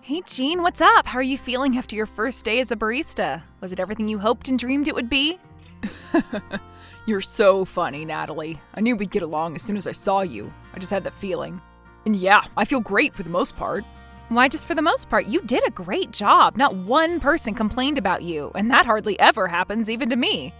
Hey Jean, what's up? How are you feeling after your first day as a barista? Was it everything you hoped and dreamed it would be? You're so funny, Natalie. I knew we'd get along as soon as I saw you. I just had that feeling. And yeah, I feel great for the most part. Why just for the most part? You did a great job. Not one person complained about you, and that hardly ever happens even to me.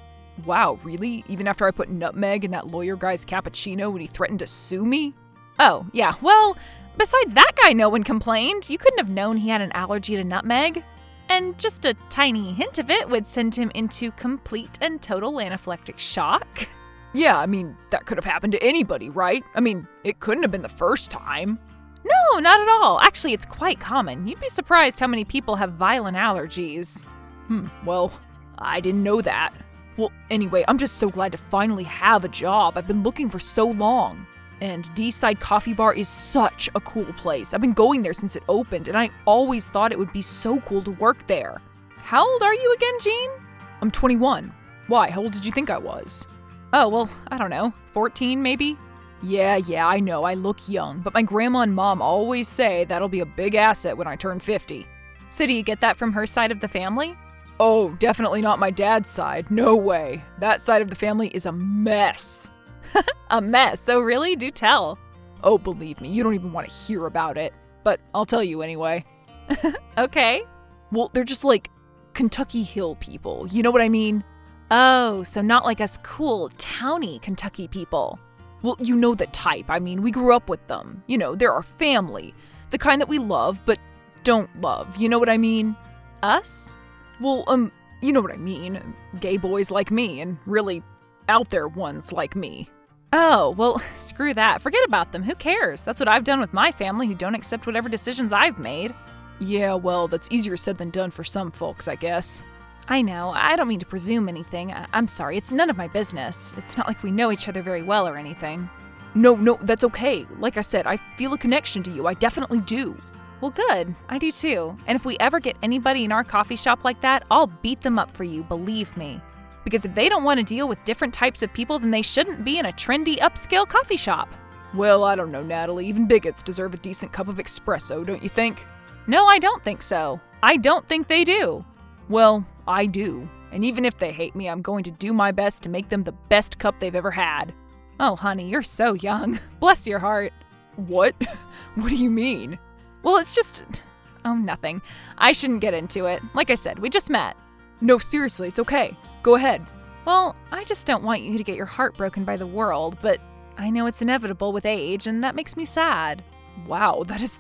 Wow, really? Even after I put nutmeg in that lawyer guy's cappuccino when he threatened to sue me? Oh, yeah, well, besides that guy, no one complained. You couldn't have known he had an allergy to nutmeg. And just a tiny hint of it would send him into complete and total anaphylactic shock. Yeah, I mean, that could have happened to anybody, right? I mean, it couldn't have been the first time. No, not at all. Actually, it's quite common. You'd be surprised how many people have violent allergies. Well, I didn't know that. Well, anyway, I'm just so glad to finally have a job. I've been looking for so long. And D-Side Coffee Bar is such a cool place. I've been going there since it opened, and I always thought it would be so cool to work there. How old are you again, Jean? I'm 21. Why, how old did you think I was? Oh, well, I don't know, 14 maybe? Yeah, I know, I look young, but my grandma and mom always say that'll be a big asset when I turn 50. So do you get that from her side of the family? Oh, definitely not my dad's side. No way. That side of the family is a mess. A mess, so really? Do tell. Oh, believe me, you don't even want to hear about it. But I'll tell you anyway. Okay. Well, they're just like Kentucky Hill people, you know what I mean? Oh, so not like us cool, towny Kentucky people. Well, you know the type. I mean, we grew up with them. You know, they're our family. The kind that we love, but don't love. You know what I mean? Us? Well, you know what I mean. Gay boys like me, and really out there ones like me. Oh, well, screw that. Forget about them. Who cares? That's what I've done with my family who don't accept whatever decisions I've made. Yeah, well, that's easier said than done for some folks, I guess. I know. I don't mean to presume anything. I'm sorry. It's none of my business. It's not like we know each other very well or anything. No, that's okay. Like I said, I feel a connection to you. I definitely do. Well, good. I do too. And if we ever get anybody in our coffee shop like that, I'll beat them up for you, believe me. Because if they don't want to deal with different types of people, then they shouldn't be in a trendy, upscale coffee shop. Well, I don't know, Natalie. Even bigots deserve a decent cup of espresso, don't you think? No, I don't think so. I don't think they do. Well, I do. And even if they hate me, I'm going to do my best to make them the best cup they've ever had. Oh, honey, you're so young. Bless your heart. What? What do you mean? Well, it's just... Oh, nothing. I shouldn't get into it. Like I said, we just met. No, seriously, it's okay. Go ahead. Well, I just don't want you to get your heart broken by the world, but I know it's inevitable with age, and that makes me sad. Wow, that is,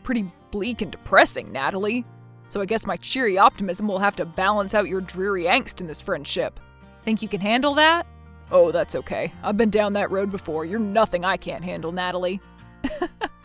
pretty bleak and depressing, Natalie. So I guess my cheery optimism will have to balance out your dreary angst in this friendship. Think you can handle that? Oh, that's okay. I've been down that road before. You're nothing I can't handle, Natalie.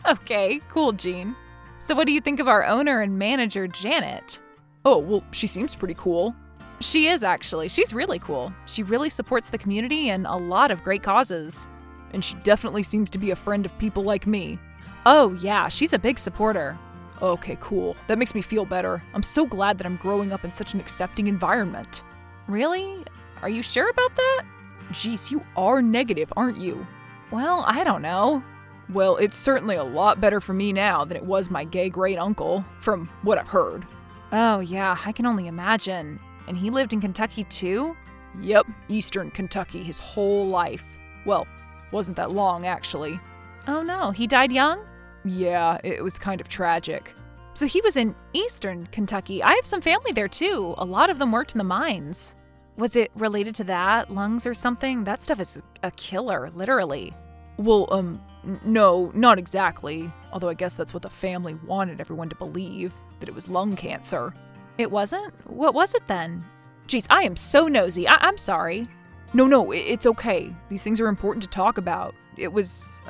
Okay, cool, Jean. So what do you think of our owner and manager, Janet? Oh, well, she seems pretty cool. She is, actually. She's really cool. She really supports the community and a lot of great causes. And she definitely seems to be a friend of people like me. Oh, yeah, she's a big supporter. Okay, cool. That makes me feel better. I'm so glad that I'm growing up in such an accepting environment. Really? Are you sure about that? Jeez, you are negative, aren't you? Well, I don't know. Well, it's certainly a lot better for me now than it was my gay great uncle, from what I've heard. Oh, yeah, I can only imagine. And he lived in Kentucky too? Yep, Eastern Kentucky his whole life. Well, wasn't that long, actually. Oh no, he died young? Yeah, it was kind of tragic. So he was in Eastern Kentucky. I have some family there too. A lot of them worked in the mines. Was it related to that, lungs or something? That stuff is a killer, literally. Well, no, not exactly. Although I guess that's what the family wanted everyone to believe, that it was lung cancer. It wasn't? What was it then? Geez, I am so nosy. I'm sorry. No, it's okay. These things are important to talk about. It was,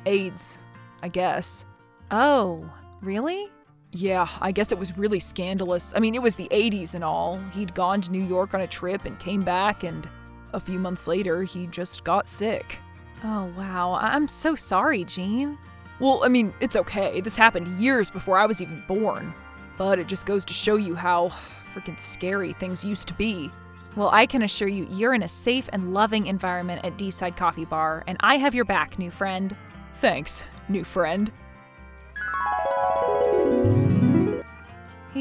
AIDS, I guess. Oh, really? Yeah, I guess it was really scandalous. I mean, it was the 80s and all. He'd gone to New York on a trip and came back, and a few months later, he just got sick. Oh, wow. I'm so sorry, Jean. Well, I mean, it's okay. This happened years before I was even born. But it just goes to show you how freaking scary things used to be. Well, I can assure you, you're in a safe and loving environment at D-Side Coffee Bar, and I have your back, new friend. Thanks, new friend.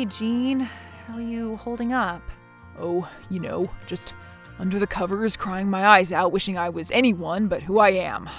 Hey, Jean. How are you holding up? Oh, just under the covers, crying my eyes out, wishing I was anyone but who I am.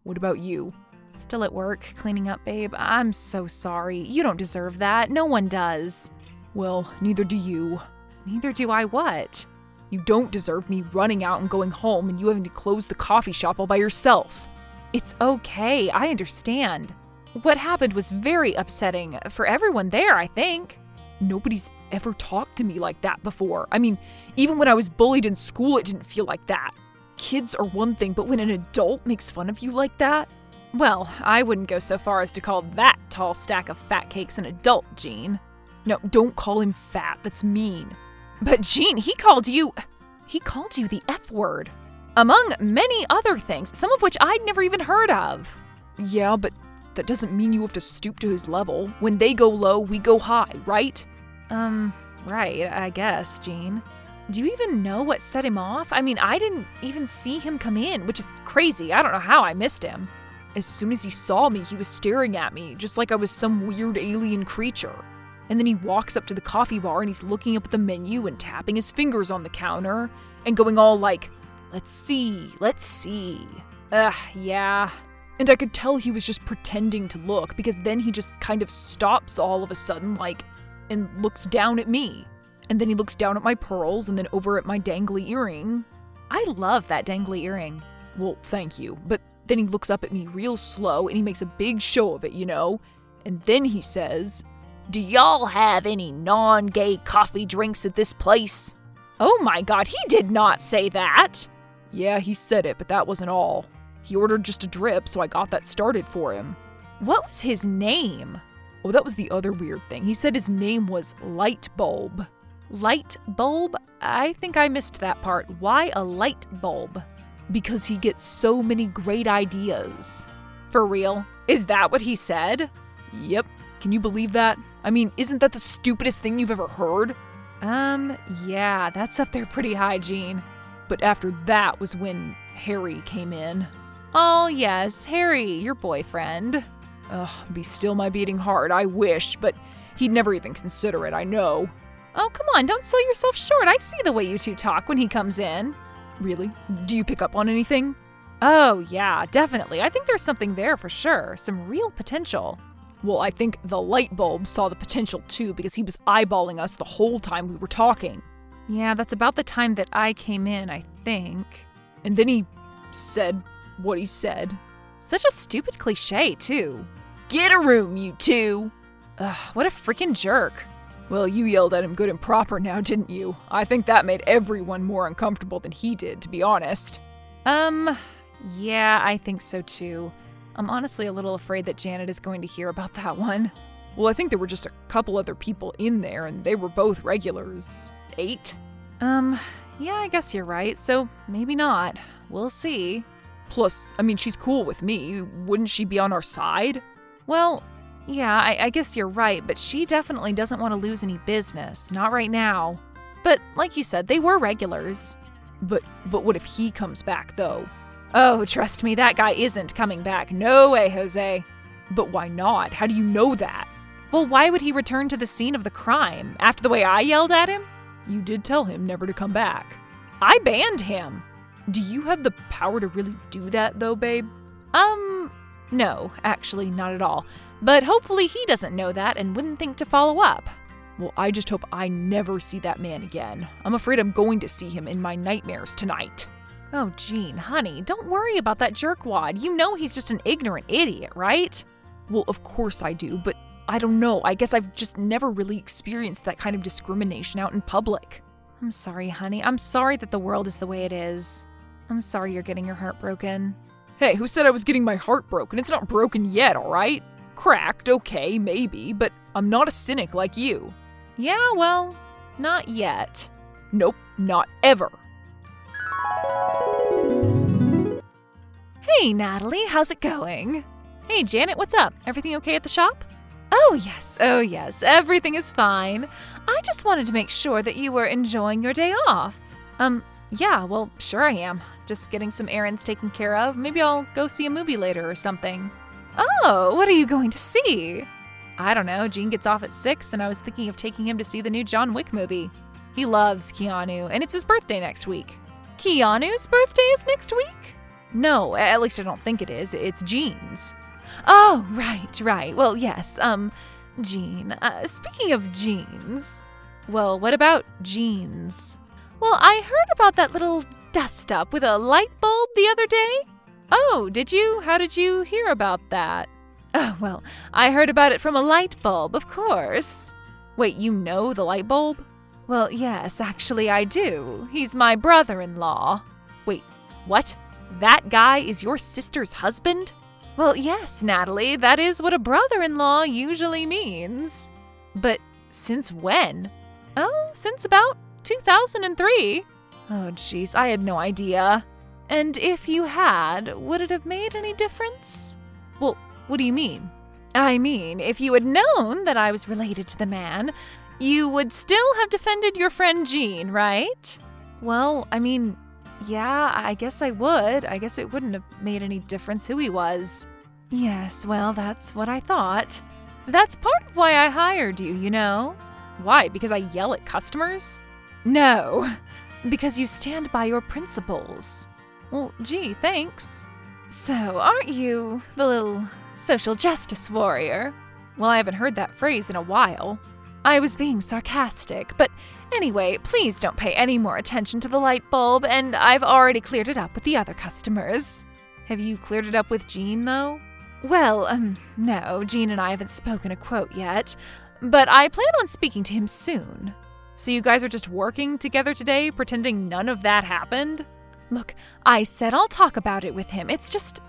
What about you? Still at work, cleaning up, babe. I'm so sorry. You don't deserve that. No one does. Well, neither do you. Neither do I what? You don't deserve me running out and going home and you having to close the coffee shop all by yourself. It's okay. I understand. What happened was very upsetting for everyone there, I think. Nobody's ever talked to me like that before. I mean, even when I was bullied in school, it didn't feel like that. Kids are one thing, but when an adult makes fun of you like that? Well, I wouldn't go so far as to call that tall stack of fat cakes an adult, Jean. No, don't call him fat. That's mean. But Jean, he called you the F word. Among many other things, some of which I'd never even heard of. Yeah, but that doesn't mean you have to stoop to his level. When they go low, we go high, right? Right, I guess, Jean. Do you even know what set him off? I mean, I didn't even see him come in, which is crazy. I don't know how I missed him. As soon as he saw me, he was staring at me, just like I was some weird alien creature. And then he walks up to the coffee bar and he's looking up at the menu and tapping his fingers on the counter and going all like, let's see. Yeah. And I could tell he was just pretending to look, because then he just kind of stops all of a sudden, like, and looks down at me. And then he looks down at my pearls and then over at my dangly earring. I love that dangly earring. Well, thank you. But then he looks up at me real slow and he makes a big show of it, And then he says, "Do y'all have any non-gay coffee drinks at this place?" Oh my God, he did not say that. Yeah, he said it, but that wasn't all. He ordered just a drip, so I got that started for him. What was his name? Oh, that was the other weird thing. He said his name was Light Bulb. Light bulb? I think I missed that part. Why a light bulb? Because he gets so many great ideas. For real? Is that what he said? Yep. Can you believe that? I mean, isn't that the stupidest thing you've ever heard? Yeah, that's up there pretty high, Jean. But after that was when Harry came in. Oh, yes, Harry, your boyfriend. Ugh, be still my beating heart, I wish, but he'd never even consider it, I know. Oh, come on, don't sell yourself short. I see the way you two talk when he comes in. Really? Do you pick up on anything? Oh, yeah, definitely. I think there's something there for sure. Some real potential. Well, I think the light bulb saw the potential too, because he was eyeballing us the whole time we were talking. Yeah, that's about the time that I came in, I think. And then he said what he said. Such a stupid cliche, too. "Get a room, you two!" Ugh, what a freaking jerk. Well, you yelled at him good and proper now, didn't you? I think that made everyone more uncomfortable than he did, to be honest. Yeah, I think so too. I'm honestly a little afraid that Janet is going to hear about that one. Well, I think there were just a couple other people in there, and they were both regulars. 8? Yeah, I guess you're right, so maybe not. We'll see. Plus, I mean, she's cool with me. Wouldn't she be on our side? Well, yeah, I guess you're right, but she definitely doesn't want to lose any business. Not right now. But like you said, they were regulars. But what if he comes back, though? Oh, trust me, that guy isn't coming back. No way, Jose. But why not? How do you know that? Well, why would he return to the scene of the crime after the way I yelled at him? You did tell him never to come back. I banned him. Do you have the power to really do that, though, babe? No, actually, not at all. But hopefully he doesn't know that and wouldn't think to follow up. Well, I just hope I never see that man again. I'm afraid I'm going to see him in my nightmares tonight. Oh, Jean, honey, don't worry about that jerkwad. You know he's just an ignorant idiot, right? Well, of course I do, but I don't know. I guess I've just never really experienced that kind of discrimination out in public. I'm sorry, honey. I'm sorry that the world is the way it is. I'm sorry you're getting your heart broken. Hey, who said I was getting my heart broken? It's not broken yet, all right? Cracked, okay, maybe, but I'm not a cynic like you. Yeah, well, not yet. Nope, not ever. Hey, Natalie, how's it going? Hey, Janet, what's up? Everything okay at the shop? Oh, yes, everything is fine. I just wanted to make sure that you were enjoying your day off. Yeah, well, sure I am. Just getting some errands taken care of. Maybe I'll go see a movie later or something. Oh, what are you going to see? I don't know, Gene gets off at 6 and I was thinking of taking him to see the new John Wick movie. He loves Keanu, and it's his birthday next week. Keanu's birthday is next week? No, at least I don't think it is. It's Gene's. Oh, right. Well, yes, Gene. Speaking of jeans. Well, what about jeans? Well, I heard about that little dust-up with a light bulb the other day. Oh, did you? How did you hear about that? Oh, well, I heard about it from a light bulb, of course. Wait, you know the light bulb? Well, yes, actually I do. He's my brother-in-law. Wait, what? That guy is your sister's husband? Well, yes, Natalie, that is what a brother-in-law usually means. But since when? Oh, since about 2003. Oh, jeez, I had no idea. And if you had, would it have made any difference? Well, what do you mean? I mean, if you had known that I was related to the man, you would still have defended your friend Jean, right? Well, I mean, yeah, I guess I would. I guess it wouldn't have made any difference who he was. Yes, well, that's what I thought. That's part of why I hired you, you know? Why, because I yell at customers? No, because you stand by your principles. Well, gee, thanks. So, aren't you the little social justice warrior? Well, I haven't heard that phrase in a while. I was being sarcastic, but anyway, please don't pay any more attention to the light bulb, and I've already cleared it up with the other customers. Have you cleared it up with Jean, though? Well, no, Jean and I haven't spoken a quote yet, but I plan on speaking to him soon. So you guys are just working together today, pretending none of that happened? Look, I said I'll talk about it with him. It's just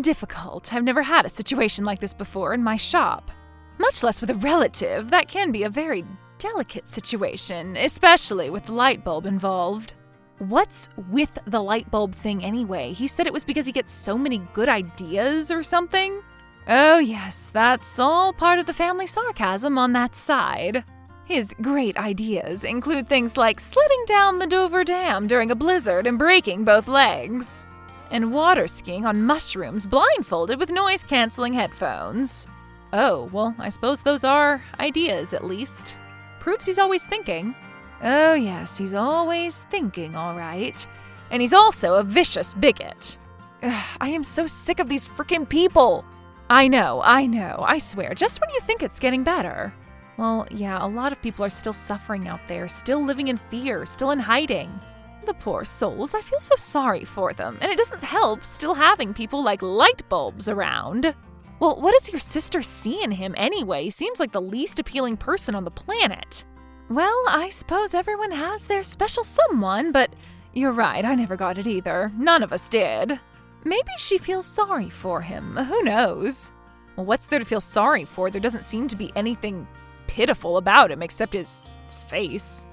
difficult. I've never had a situation like this before in my shop. Much less with a relative. That can be a very delicate situation, especially with the light bulb involved. What's with the light bulb thing anyway? He said it was because he gets so many good ideas or something? Oh yes, that's all part of the family sarcasm on that side. His great ideas include things like sledding down the Dover Dam during a blizzard and breaking both legs, and water skiing on mushrooms blindfolded with noise-canceling headphones. Oh, well, I suppose those are ideas, at least. Proves he's always thinking. Oh yes, he's always thinking, all right. And he's also a vicious bigot. Ugh, I am so sick of these frickin' people. I know, I swear, just when you think it's getting better. Well, yeah, a lot of people are still suffering out there, still living in fear, still in hiding. The poor souls, I feel so sorry for them, and it doesn't help still having people like light bulbs around. Well, what does your sister see in him anyway? He seems like the least appealing person on the planet. Well, I suppose everyone has their special someone, but you're right, I never got it either. None of us did. Maybe she feels sorry for him, who knows? Well, what's there to feel sorry for? There doesn't seem to be anything pitiful about him except his face.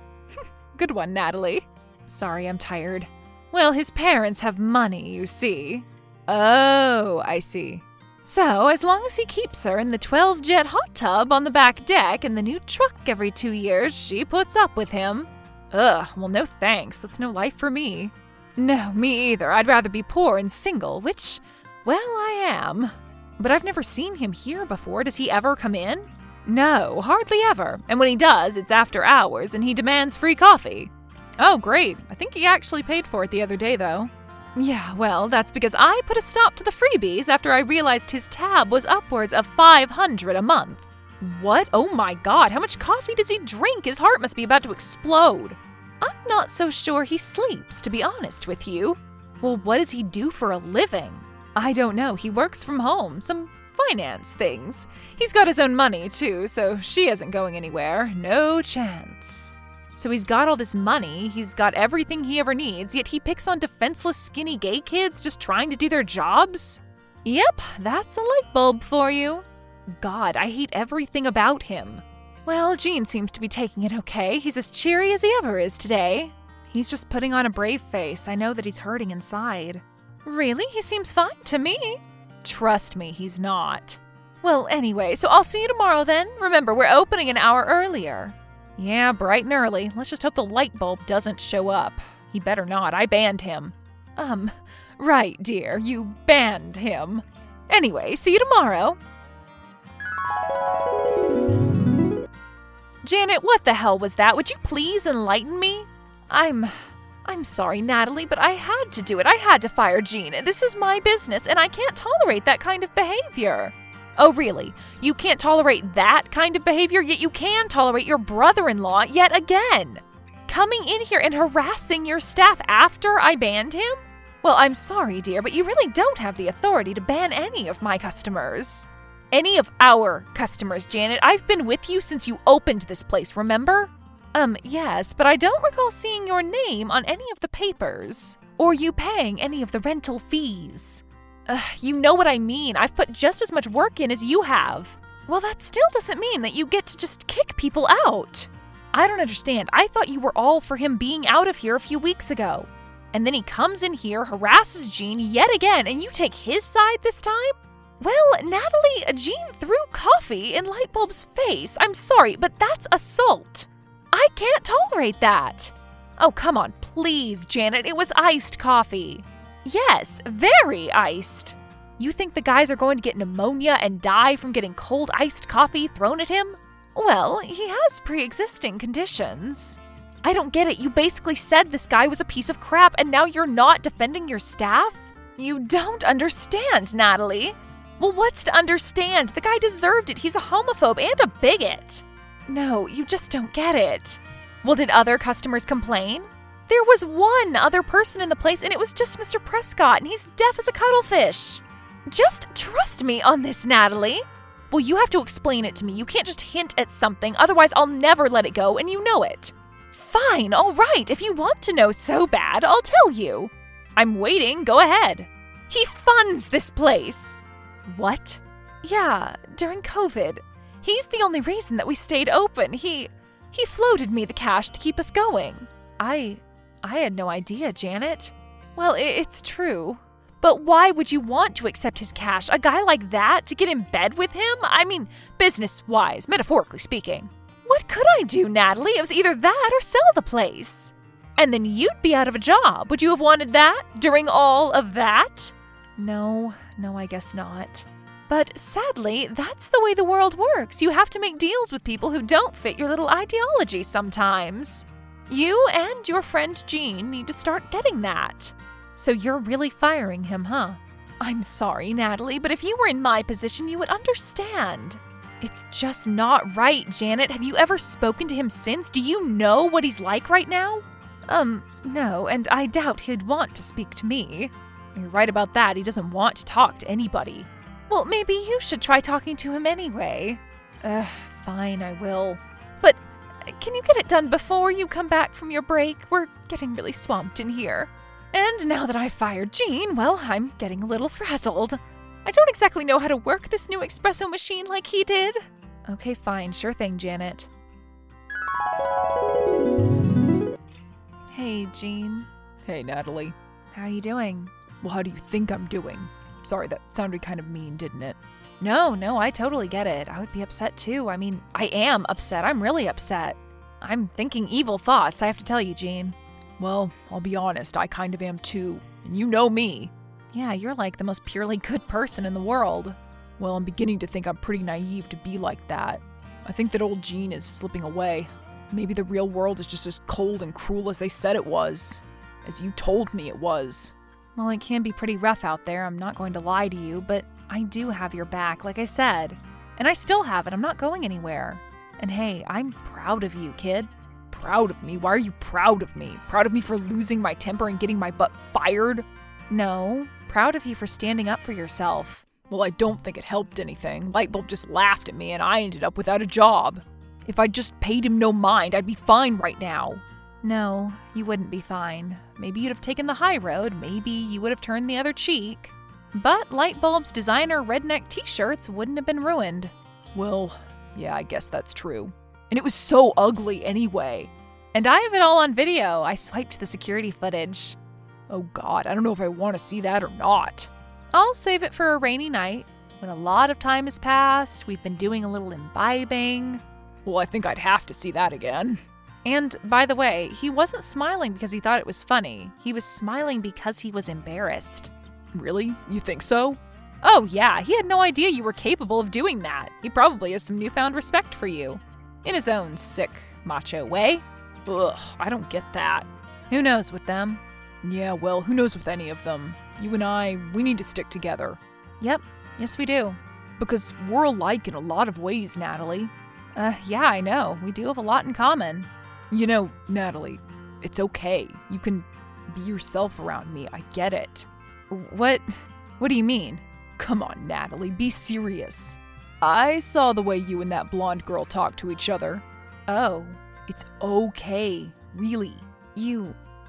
Good one, Natalie. Sorry, I'm tired. Well, his parents have money, you see. Oh, I see. So, as long as he keeps her in the 12-jet hot tub on the back deck and the new truck every 2 years, she puts up with him. Ugh, well, no thanks. That's no life for me. No, me either. I'd rather be poor and single, which, well, I am. But I've never seen him here before. Does he ever come in? No, hardly ever. And when he does, it's after hours and he demands free coffee. Oh, great. I think he actually paid for it the other day, though. Yeah, well, that's because I put a stop to the freebies after I realized his tab was upwards of $500 a month. What? Oh my God, how much coffee does he drink? His heart must be about to explode. I'm not so sure he sleeps, to be honest with you. Well, what does he do for a living? I don't know. He works from home. Some finance things. He's got his own money, too, so she isn't going anywhere. No chance. So he's got all this money, he's got everything he ever needs, yet he picks on defenseless skinny gay kids just trying to do their jobs? Yep, that's a light bulb for you. God, I hate everything about him. Well, Gene seems to be taking it okay. He's as cheery as he ever is today. He's just putting on a brave face. I know that he's hurting inside. Really? He seems fine to me. Trust me, he's not. Well, anyway, so I'll see you tomorrow then. Remember, we're opening an hour earlier. Yeah, bright and early. Let's just hope the light bulb doesn't show up. He better not. I banned him. Right, dear. You banned him. Anyway, see you tomorrow. Janet, what the hell was that? Would you please enlighten me? I'm sorry, Natalie, but I had to do it. I had to fire Jean. This is my business, and I can't tolerate that kind of behavior. Oh, really? You can't tolerate that kind of behavior, yet you can tolerate your brother-in-law yet again? Coming in here and harassing your staff after I banned him? Well, I'm sorry, dear, but you really don't have the authority to ban any of my customers. Any of our customers, Janet. I've been with you since you opened this place, remember? Yes, but I don't recall seeing your name on any of the papers, or you paying any of the rental fees. You know what I mean. I've put just as much work in as you have. Well, that still doesn't mean that you get to just kick people out. I don't understand. I thought you were all for him being out of here a few weeks ago. And then he comes in here, harasses Jean yet again, and you take his side this time? Well, Natalie, Jean threw coffee in Lightbulb's face. I'm sorry, but that's assault. I can't tolerate that. Oh, come on, please, Janet. It was iced coffee. Yes, very iced. You think the guys are going to get pneumonia and die from getting cold iced coffee thrown at him? Well, he has pre-existing conditions. I don't get it. You basically said this guy was a piece of crap, and now you're not defending your staff? You don't understand, Natalie. Well, what's to understand? The guy deserved it. He's a homophobe and a bigot. No, you just don't get it. Well, did other customers complain? There was one other person in the place, and it was just Mr. Prescott, and he's deaf as a cuttlefish. Just trust me on this, Natalie. Well, you have to explain it to me. You can't just hint at something, otherwise I'll never let it go, and you know it. Fine, all right. If you want to know so bad, I'll tell you. I'm waiting. Go ahead. He funds this place. What? Yeah, during COVID. He's the only reason that we stayed open. He floated me the cash to keep us going. I had no idea, Janet. Well, it's true. But why would you want to accept his cash? A guy like that, to get in bed with him? I mean, business-wise, metaphorically speaking. What could I do, Natalie? It was either that or sell the place. And then you'd be out of a job. Would you have wanted that during all of that? No, I guess not. But sadly, that's the way the world works. You have to make deals with people who don't fit your little ideology sometimes. You and your friend Jean need to start getting that. So you're really firing him, huh? I'm sorry, Natalie, but if you were in my position, you would understand. It's just not right, Janet. Have you ever spoken to him since? Do you know what he's like right now? No, and I doubt he'd want to speak to me. You're right about that. He doesn't want to talk to anybody. Well, maybe you should try talking to him anyway. Fine, I will. But can you get it done before you come back from your break? We're getting really swamped in here. And now that I've fired Jean, well, I'm getting a little frazzled. I don't exactly know how to work this new espresso machine like he did. Okay, fine. Sure thing, Janet. Hey, Jean. Hey, Natalie. How are you doing? Well, how do you think I'm doing? Sorry, that sounded kind of mean, didn't it? No, I totally get it. I would be upset too. I mean, I am upset. I'm really upset. I'm thinking evil thoughts, I have to tell you, Jean. Well, I'll be honest, I kind of am too. And you know me. Yeah, you're like the most purely good person in the world. Well, I'm beginning to think I'm pretty naive to be like that. I think that old Jean is slipping away. Maybe the real world is just as cold and cruel as they said it was. As you told me it was. Well, it can be pretty rough out there, I'm not going to lie to you, but I do have your back, like I said. And I still have it, I'm not going anywhere. And hey, I'm proud of you, kid. Proud of me? Why are you proud of me? Proud of me for losing my temper and getting my butt fired? No, proud of you for standing up for yourself. Well, I don't think it helped anything. Lightbulb just laughed at me and I ended up without a job. If I just paid him no mind, I'd be fine right now. No, you wouldn't be fine. Maybe you'd have taken the high road, maybe you would have turned the other cheek. But Lightbulb's designer redneck t-shirts wouldn't have been ruined. Well, yeah, I guess that's true. And it was so ugly anyway. And I have it all on video. I swiped the security footage. Oh God, I don't know if I want to see that or not. I'll save it for a rainy night. When a lot of time has passed, we've been doing a little imbibing. Well, I think I'd have to see that again. And by the way, he wasn't smiling because he thought it was funny. He was smiling because he was embarrassed. Really? You think so? Oh yeah, he had no idea you were capable of doing that. He probably has some newfound respect for you. in his own sick, macho way. Ugh, I don't get that. Who knows with them? Yeah, well, who knows with any of them? You and I, we need to stick together. Yep, yes we do. Because we're alike in a lot of ways, Natalie. Yeah, I know. We do have a lot in common. You know, Natalie, it's okay. You can be yourself around me. I get it. What do you mean? Come on, Natalie, be serious. I saw the way you and that blonde girl talked to each other. Oh, It's okay, really.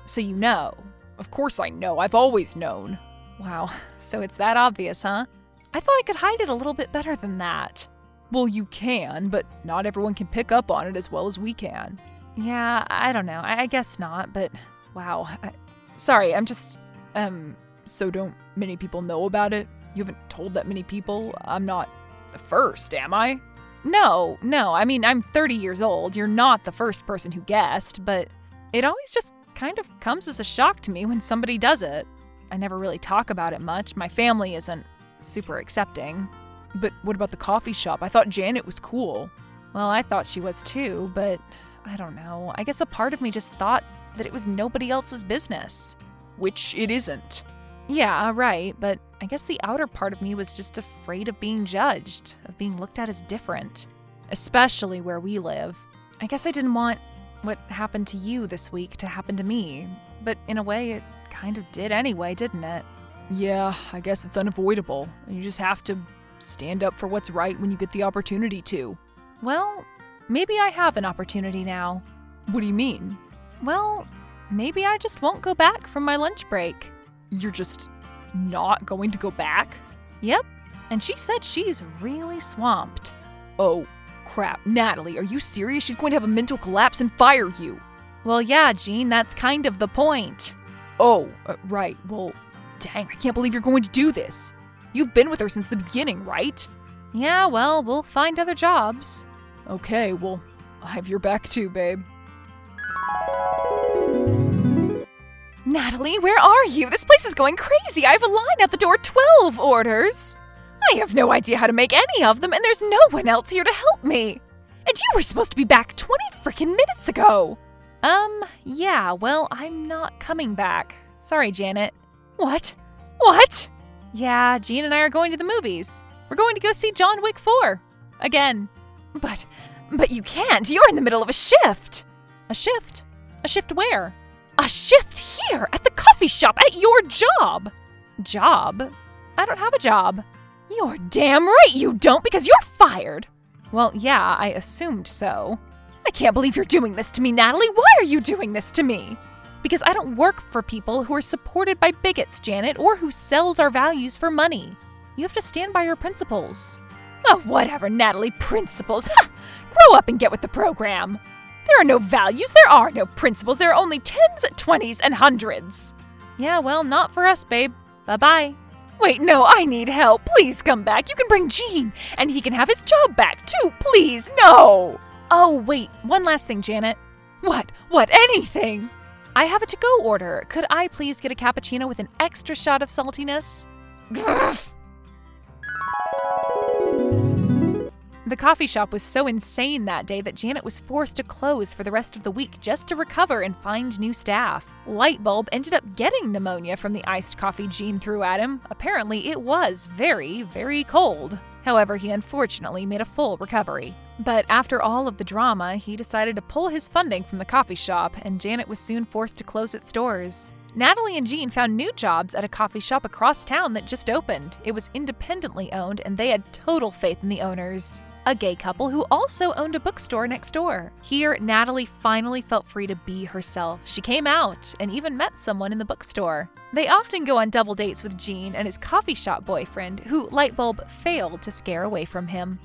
so you know. Of course I know. I've always known. Wow, so it's that obvious, huh? I thought I could hide it a little bit better than that. Well, you can, but not everyone can pick up on it as well as we can. Yeah, I don't know. I guess not, but wow. Sorry, I'm just, So don't many people know about it? You haven't told that many people? I'm not the first, am I? No, I mean, I'm 30 years old. You're not the first person who guessed, but it always just kind of comes as a shock to me when somebody does it. I never really talk about it much. My family isn't super accepting. But what about the coffee shop? I thought Janet was cool. Well, I thought she was too, but I don't know. I guess a part of me just thought that it was nobody else's business. Which it isn't. Yeah, right, but I guess the outer part of me was just afraid of being judged, of being looked at as different, especially where we live. I guess I didn't want what happened to you this week to happen to me, but in a way it kind of did anyway, didn't it? Yeah, I guess it's unavoidable, and you just have to stand up for what's right when you get the opportunity to. Well, maybe I have an opportunity now. What do you mean? Well, maybe I just won't go back from my lunch break. You're just not going to go back? Yep, and she said she's really swamped. Oh, crap. Natalie, are you serious? She's going to have a mental collapse and fire you. Well, yeah, Jean, that's kind of the point. Oh, right. Well, dang, I can't believe you're going to do this. You've been with her since the beginning, right? Yeah, well, we'll find other jobs. Okay, well, I have your back too, babe. Natalie, where are you? This place is going crazy. I have a line at the door, 12 orders. I have no idea how to make any of them, and there's no one else here to help me. And you were supposed to be back 20 freaking minutes ago. Yeah, well, I'm not coming back. Sorry, Janet. What? What? Yeah, Jean and I are going to the movies. We're going to go see John Wick 4. Again. But you can't. You're in the middle of a shift. A shift? A shift where? A shift here at the coffee shop at your job. Job? I don't have a job. You're damn right you don't, because you're fired. Well, yeah, I assumed so. I can't believe you're doing this to me, Natalie. Why are you doing this to me? Because I don't work for people who are supported by bigots, Janet, or who sells our values for money. You have to stand by your principles. Oh, whatever, Natalie. Principles. Ha! Grow up and get with the program. There are no values. There are no principles. There are only 10s, 20s, and 100s. Yeah, well, not for us, babe. Bye-bye. Wait, no, I need help. Please come back. You can bring Gene, and he can have his job back, too. Please, no. Oh, wait, one last thing, Janet. What? Anything? I have a to-go order. Could I please get a cappuccino with an extra shot of saltiness? The coffee shop was so insane that day that Janet was forced to close for the rest of the week just to recover and find new staff. Lightbulb ended up getting pneumonia from the iced coffee Jean threw at him. Apparently, it was very, very cold. However, he unfortunately made a full recovery. But after all of the drama, he decided to pull his funding from the coffee shop, and Janet was soon forced to close its doors. Natalie and Jean found new jobs at a coffee shop across town that just opened. It was independently owned, and they had total faith in the owners. A gay couple who also owned a bookstore next door. Here, Natalie finally felt free to be herself. She came out and even met someone in the bookstore. They often go on double dates with Jean and his coffee shop boyfriend, who Lightbulb failed to scare away from him.